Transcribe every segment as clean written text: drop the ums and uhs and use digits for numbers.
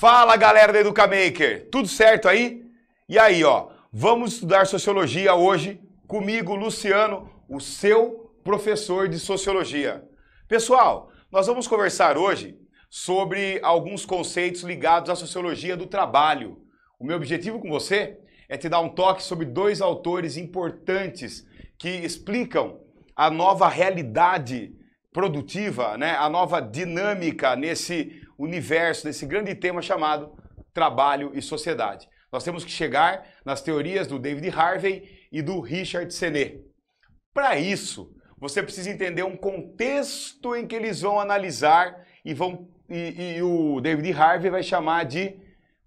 Fala, galera do Educamaker, tudo certo aí? E aí, ó, vamos estudar Sociologia hoje comigo, Luciano, o seu professor de Sociologia. Pessoal, nós vamos conversar hoje sobre alguns conceitos ligados à Sociologia do trabalho. O meu objetivo com você é te dar um toque sobre dois autores importantes que explicam a nova realidade produtiva, né? A nova dinâmica nesse universo, nesse grande tema chamado trabalho e sociedade. Nós temos que chegar nas teorias do David Harvey e do Richard Sennett. Para isso, você precisa entender um contexto em que eles vão analisar e o David Harvey vai chamar de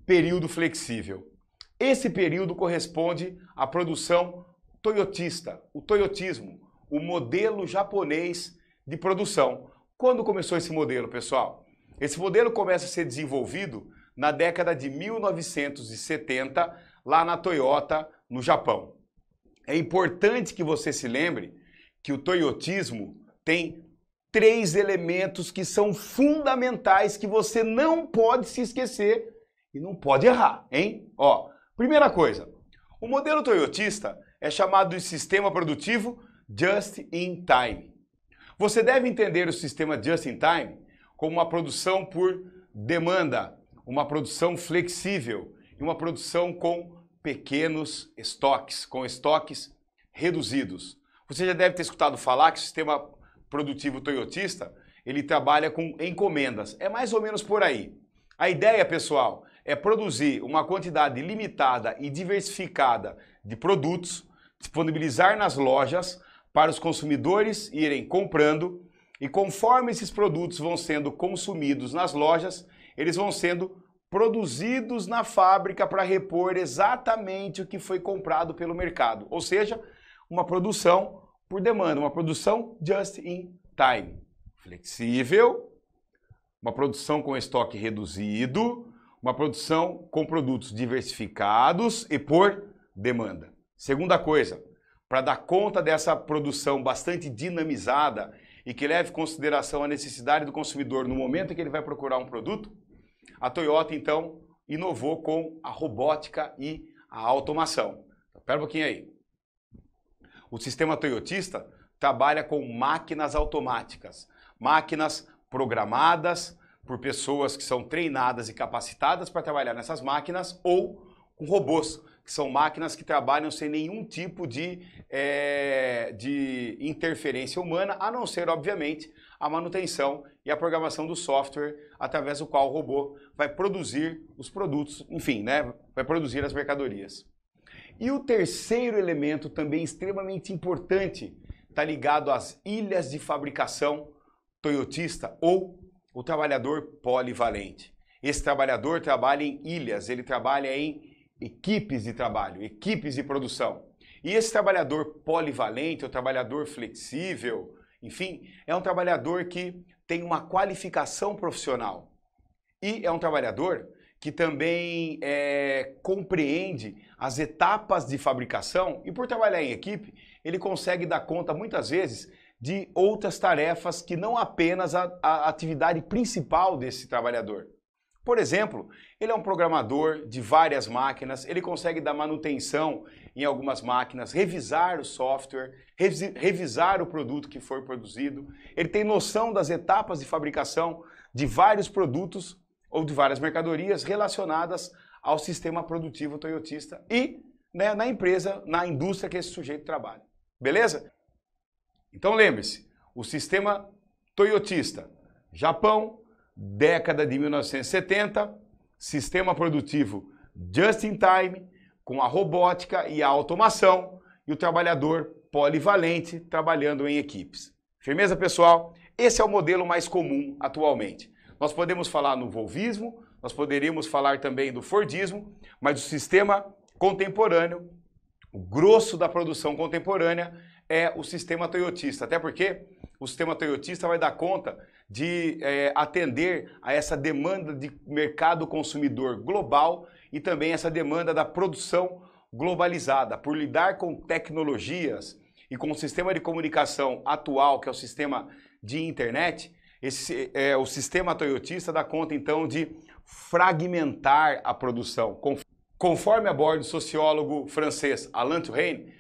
período flexível. Esse período corresponde à produção toyotista, o toyotismo, o modelo japonês de produção. Quando começou esse modelo, pessoal? Esse modelo começa a ser desenvolvido na década de 1970, lá na Toyota, no Japão. É importante que você se lembre que o toyotismo tem 3 elementos que são fundamentais, que você não pode se esquecer e não pode errar, hein? Ó, primeira coisa, o modelo toyotista é chamado de sistema produtivo just in time. Você deve entender o sistema just in time como uma produção por demanda, uma produção flexível e uma produção com pequenos estoques, com estoques reduzidos. Você já deve ter escutado falar que o sistema produtivo toyotista, ele trabalha com encomendas. É mais ou menos por aí. A ideia, pessoal, é produzir uma quantidade limitada e diversificada de produtos, disponibilizar nas lojas para os consumidores irem comprando, e conforme esses produtos vão sendo consumidos nas lojas, eles vão sendo produzidos na fábrica para repor exatamente o que foi comprado pelo mercado. Ou seja, uma produção por demanda, uma produção just in time. Flexível, uma produção com estoque reduzido, uma produção com produtos diversificados e por demanda. Segunda coisa, para dar conta dessa produção bastante dinamizada e que leve em consideração a necessidade do consumidor no momento em que ele vai procurar um produto, a Toyota, então, inovou com a robótica e a automação. Espera um pouquinho aí. O sistema toyotista trabalha com máquinas automáticas, máquinas programadas por pessoas que são treinadas e capacitadas para trabalhar nessas máquinas, ou com robôs, que são máquinas que trabalham sem nenhum tipo de interferência humana, a não ser, obviamente, a manutenção e a programação do software através do qual o robô vai produzir os produtos, enfim, né, vai produzir as mercadorias. E o terceiro elemento, também extremamente importante, está ligado às ilhas de fabricação toyotista ou o trabalhador polivalente. Esse trabalhador trabalha em ilhas, ele trabalha em equipes de trabalho, equipes de produção. E esse trabalhador polivalente, o trabalhador flexível, enfim, é um trabalhador que tem uma qualificação profissional. E é um trabalhador que também compreende as etapas de fabricação e, por trabalhar em equipe, ele consegue dar conta, muitas vezes, de outras tarefas que não apenas a atividade principal desse trabalhador. Por exemplo, ele é um programador de várias máquinas, ele consegue dar manutenção em algumas máquinas, revisar o software, revisar o produto que foi produzido, ele tem noção das etapas de fabricação de vários produtos ou de várias mercadorias relacionadas ao sistema produtivo toyotista e, né, na empresa, na indústria que esse sujeito trabalha. Beleza? Então lembre-se, o sistema toyotista, Japão, década de 1970, sistema produtivo just in time, com a robótica e a automação, e o trabalhador polivalente trabalhando em equipes. Firmeza, pessoal? Esse é o modelo mais comum atualmente. Nós podemos falar no volvismo, nós poderíamos falar também do fordismo, mas o sistema contemporâneo, o grosso da produção contemporânea, é o sistema toyotista, até porque o sistema toyotista vai dar conta de atender a essa demanda de mercado consumidor global e também essa demanda da produção globalizada, por lidar com tecnologias e com o sistema de comunicação atual, que é o sistema de internet. O sistema toyotista dá conta então de fragmentar a produção. Conforme aborda o sociólogo francês Alain Touraine,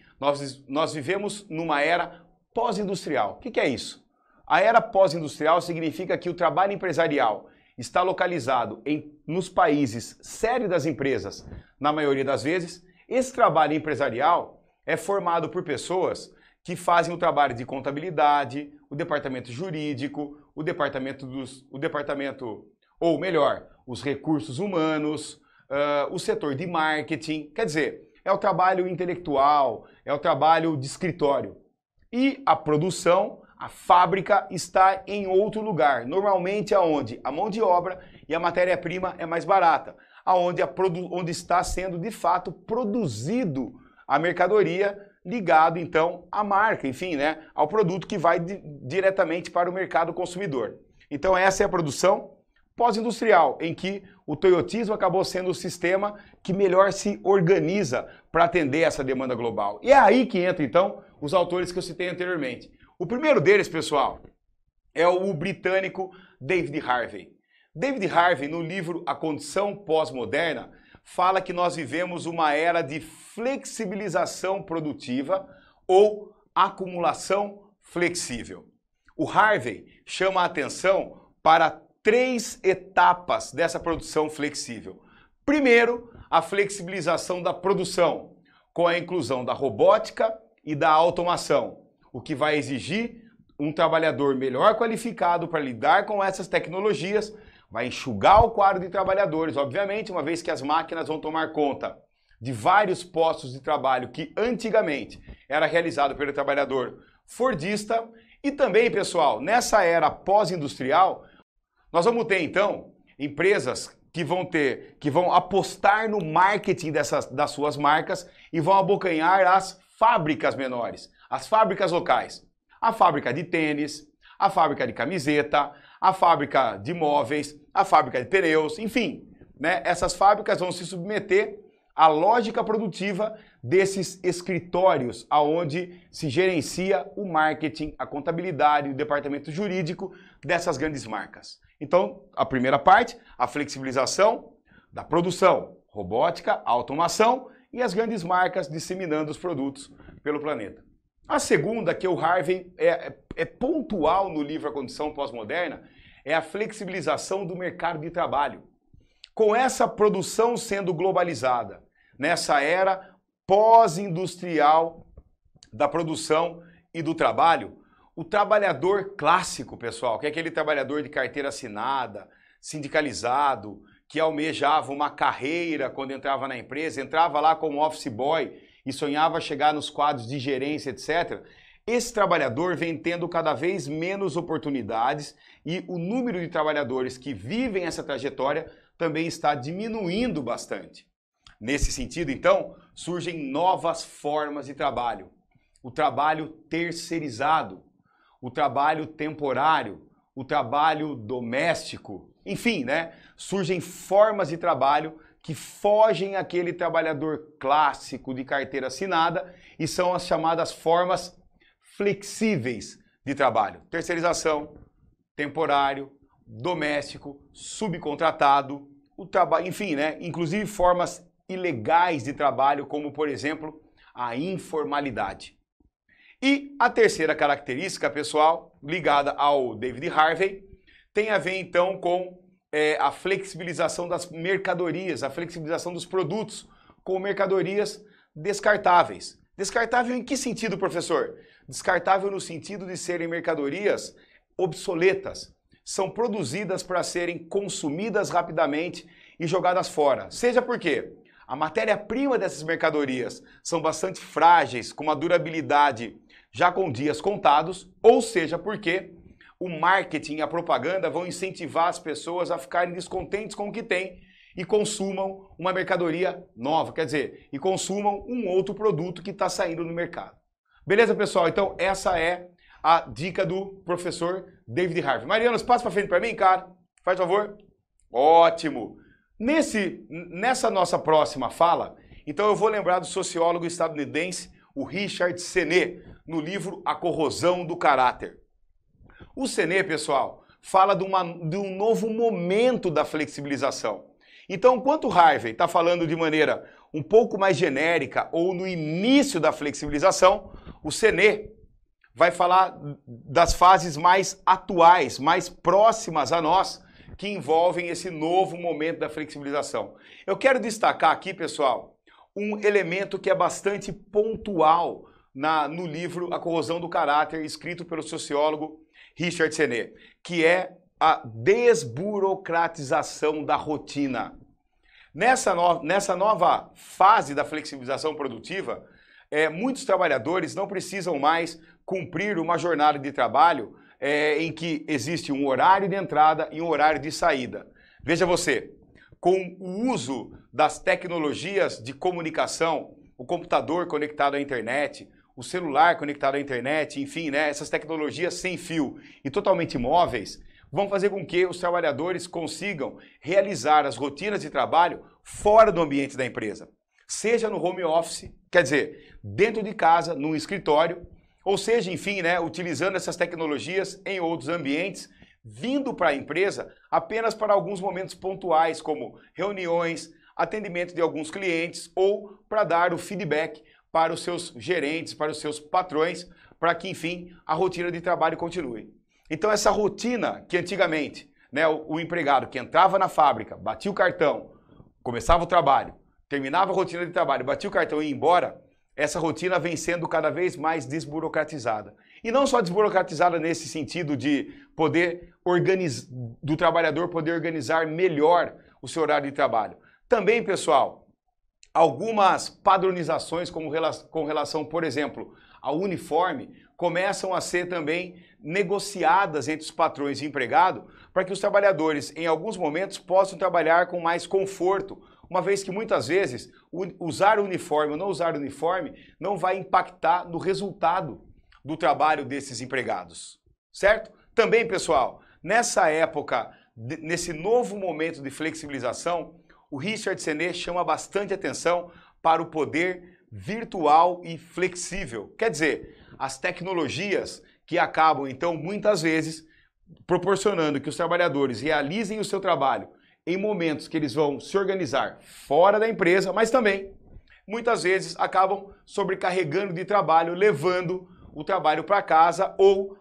nós vivemos numa era pós-industrial. O que é isso? A era pós-industrial significa que o trabalho empresarial está localizado nos países sede das empresas, na maioria das vezes. Esse trabalho empresarial é formado por pessoas que fazem o trabalho de contabilidade, o departamento jurídico, ou melhor, os recursos humanos, o setor de marketing. Quer dizer, é o trabalho intelectual, é o trabalho de escritório. E a produção, a fábrica, está em outro lugar. Normalmente aonde a mão de obra e a matéria-prima é mais barata. Onde está sendo, de fato, produzido a mercadoria, ligado, então, à marca, enfim, né, ao produto que vai diretamente para o mercado consumidor. Então, essa é a produção pós-industrial, em que o toyotismo acabou sendo o sistema que melhor se organiza para atender essa demanda global. E é aí que entra, então, os autores que eu citei anteriormente. O primeiro deles, pessoal, é o britânico David Harvey. David Harvey, no livro A Condição Pós-Moderna, fala que nós vivemos uma era de flexibilização produtiva ou acumulação flexível. O Harvey chama a atenção para 3 etapas dessa produção flexível. Primeiro, a flexibilização da produção, com a inclusão da robótica e da automação, o que vai exigir um trabalhador melhor qualificado para lidar com essas tecnologias, vai enxugar o quadro de trabalhadores, obviamente, uma vez que as máquinas vão tomar conta de vários postos de trabalho que antigamente era realizado pelo trabalhador fordista. E também, pessoal, nessa era pós-industrial, nós vamos ter, então, empresas que vão apostar no marketing das suas marcas e vão abocanhar as fábricas menores, as fábricas locais. A fábrica de tênis, a fábrica de camiseta, a fábrica de móveis, a fábrica de pneus, enfim, né? Essas fábricas vão se submeter à lógica produtiva desses escritórios, aonde se gerencia o marketing, a contabilidade, o departamento jurídico dessas grandes marcas. Então, a primeira parte, a flexibilização da produção, robótica, automação e as grandes marcas disseminando os produtos pelo planeta. A segunda, que o Harvey é pontual no livro A Condição Pós-Moderna, é a flexibilização do mercado de trabalho. Com essa produção sendo globalizada, nessa era pós-industrial da produção e do trabalho, o trabalhador clássico, pessoal, que é aquele trabalhador de carteira assinada, sindicalizado, que almejava uma carreira quando entrava na empresa, entrava lá como office boy e sonhava chegar nos quadros de gerência, etc. Esse trabalhador vem tendo cada vez menos oportunidades e o número de trabalhadores que vivem essa trajetória também está diminuindo bastante. Nesse sentido, então, surgem novas formas de trabalho. O trabalho terceirizado, o trabalho temporário, o trabalho doméstico, enfim, né? Surgem formas de trabalho que fogem àquele trabalhador clássico de carteira assinada e são as chamadas formas flexíveis de trabalho. Terceirização, temporário, doméstico, subcontratado, o trabalho, enfim, né? Inclusive formas ilegais de trabalho, como, por exemplo, a informalidade. E a terceira característica, pessoal, ligada ao David Harvey, tem a ver, então, com a flexibilização das mercadorias, a flexibilização dos produtos com mercadorias descartáveis. Descartável em que sentido, professor? Descartável no sentido de serem mercadorias obsoletas. São produzidas para serem consumidas rapidamente e jogadas fora. Seja porque a matéria-prima dessas mercadorias são bastante frágeis, com uma durabilidade já com dias contados, ou seja porque o marketing e a propaganda vão incentivar as pessoas a ficarem descontentes com o que têm e consumam uma mercadoria nova, quer dizer, e consumam um outro produto que está saindo no mercado. Beleza, pessoal? Então, essa é a dica do professor David Harvey. Mariana, passa para frente para mim, cara. Faz favor. Ótimo. Nessa nossa próxima fala, então eu vou lembrar do sociólogo estadunidense, o Richard Sennett, no livro A Corrosão do Caráter. O Sennett, pessoal, fala de um novo momento da flexibilização. Então, enquanto o Harvey está falando de maneira um pouco mais genérica ou no início da flexibilização, o Séné vai falar das fases mais atuais, mais próximas a nós, que envolvem esse novo momento da flexibilização. Eu quero destacar aqui, pessoal, um elemento que é bastante pontual no livro A Corrosão do Caráter, escrito pelo sociólogo Richard Séné, que é a desburocratização da rotina. Nessa nova fase da flexibilização produtiva, muitos trabalhadores não precisam mais cumprir uma jornada de trabalho em que existe um horário de entrada e um horário de saída. Veja você, com o uso das tecnologias de comunicação, o computador conectado à internet, o celular conectado à internet, enfim, né, essas tecnologias sem fio e totalmente móveis, vão fazer com que os trabalhadores consigam realizar as rotinas de trabalho fora do ambiente da empresa. Seja no home office, quer dizer, dentro de casa, num escritório, ou seja, enfim, né, utilizando essas tecnologias em outros ambientes, vindo para a empresa apenas para alguns momentos pontuais, como reuniões, atendimento de alguns clientes ou para dar o feedback para os seus gerentes, para os seus patrões, para que, enfim, a rotina de trabalho continue. Então, essa rotina que antigamente, né, o empregado que entrava na fábrica, batia o cartão, começava o trabalho, terminava a rotina de trabalho, batia o cartão e ia embora, essa rotina vem sendo cada vez mais desburocratizada. E não só desburocratizada nesse sentido de poder do trabalhador poder organizar melhor o seu horário de trabalho. Também, pessoal, algumas padronizações com relação, por exemplo, ao uniforme, começam a ser também negociadas entre os patrões e empregado para que os trabalhadores, em alguns momentos, possam trabalhar com mais conforto, uma vez que muitas vezes usar o uniforme ou não usar o uniforme não vai impactar no resultado do trabalho desses empregados, certo? Também, pessoal, nessa época, nesse novo momento de flexibilização, o Richard Séné chama bastante atenção para o poder virtual e flexível. Quer dizer, as tecnologias que acabam, então, muitas vezes, proporcionando que os trabalhadores realizem o seu trabalho em momentos que eles vão se organizar fora da empresa, mas também, muitas vezes, acabam sobrecarregando de trabalho, levando o trabalho para casa ou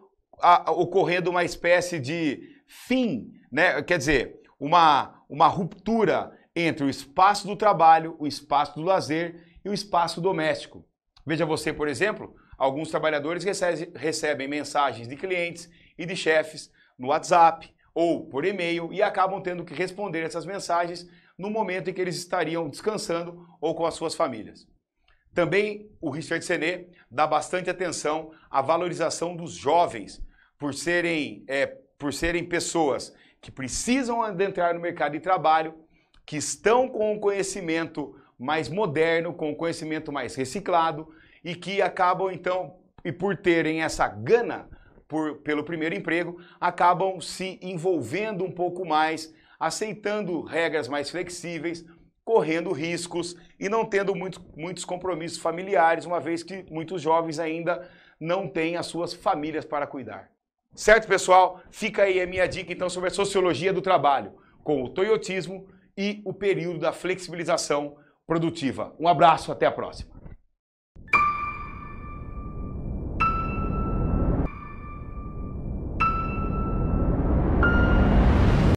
ocorrendo uma espécie de fim, né? Quer dizer, uma ruptura entre o espaço do trabalho, o espaço do lazer e o espaço doméstico. Veja você, por exemplo, alguns trabalhadores recebem mensagens de clientes e de chefes no WhatsApp ou por e-mail e acabam tendo que responder essas mensagens no momento em que eles estariam descansando ou com as suas famílias. Também o Richard Séné dá bastante atenção à valorização dos jovens por serem pessoas que precisam adentrar no mercado de trabalho, que estão com o conhecimento mais moderno, com o conhecimento mais reciclado e que acabam, então, e por terem essa gana pelo primeiro emprego, acabam se envolvendo um pouco mais, aceitando regras mais flexíveis, correndo riscos e não tendo muitos compromissos familiares, uma vez que muitos jovens ainda não têm as suas famílias para cuidar. Certo, pessoal? Fica aí a minha dica, então, sobre a sociologia do trabalho, com o toyotismo e o período da flexibilização produtiva. Um abraço, até a próxima.